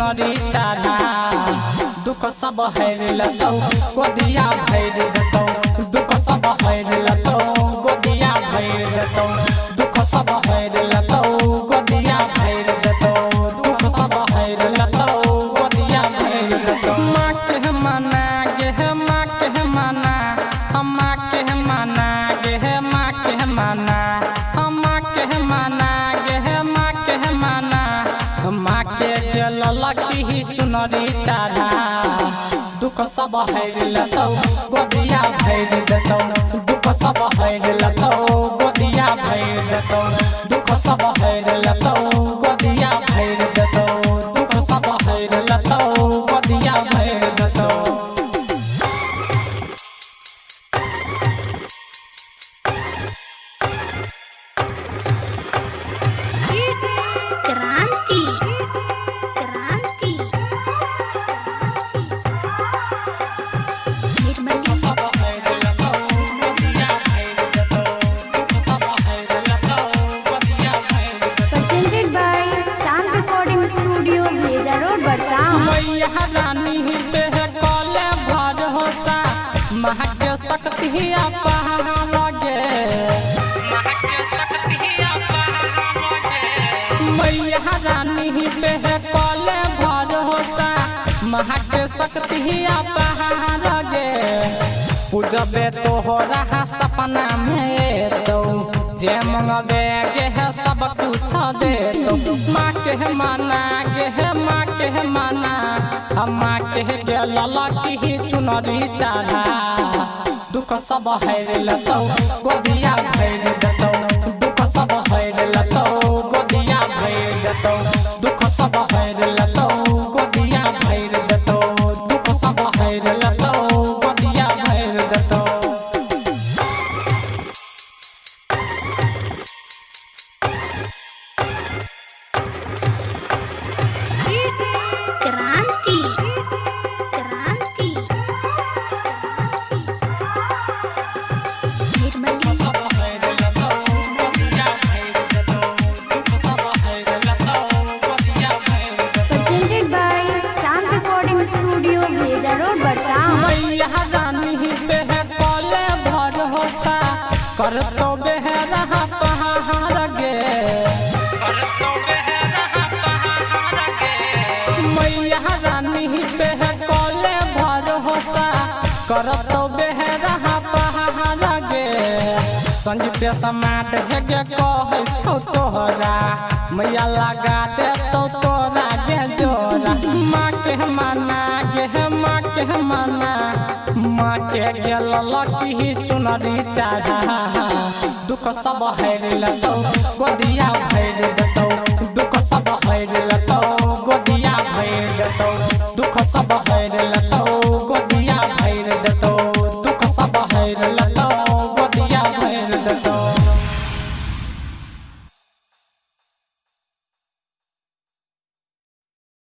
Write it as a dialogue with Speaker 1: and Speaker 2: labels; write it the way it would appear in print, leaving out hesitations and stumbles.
Speaker 1: चुनरी चढ़ा दुख सब हर लतो गोदिया भर देतो दुख सब हर लतो गोदिया भर देतो दुख सब हर लतो गोदिया भर देतो दुख सब हर लतो गोदिया भर देतो माँ के मना गे माँ के मना हम माँ के मना गे माँ के मना हम माँ के मना गे माँ के मना माँ के ललकी चुनरी चढ़ा दुख सब हर लतो गोदिया भर देतो दुख सब हर लतो गोदिया भर देतो दुख सब हर लतो गोदिया भर देतो दुख सब हर लतो गोदिया भर देतो
Speaker 2: क्रांति
Speaker 1: महके शक्ति लगे मैया रानी पे कले भरोसा महके शक्ति लगे पूजबे तो हो रहा सपना में तो जे मंगबे गे सब कुछ दे तो माँ के माना गे माँ के माना माँ के ललकी चुनरी चढ़ा दुख सब हर लतो गोदिया भर देतो दुख सब हर लतो गोदिया भर देतो दुख सब हर लतो गोदिया भर देतो दुख सब हर लतो गोदिया भर देतो
Speaker 2: क्रांति
Speaker 1: कर तो बेहरा पहाड़ गे मैया रानी पे कले भरोसा कर तो बेहरा पहाड़ गे संजीव समाट है गे कह छो तोहरा मैया लगा दे तो तोरा गे जोरा माँ के माना गे माँ के माना माँ के ललकी चुनरी चढ़ा दुख सब हर लतो गोदिया भर देतो दुख सब हर लतो गोदिया भर देतो दुख सब हर लतो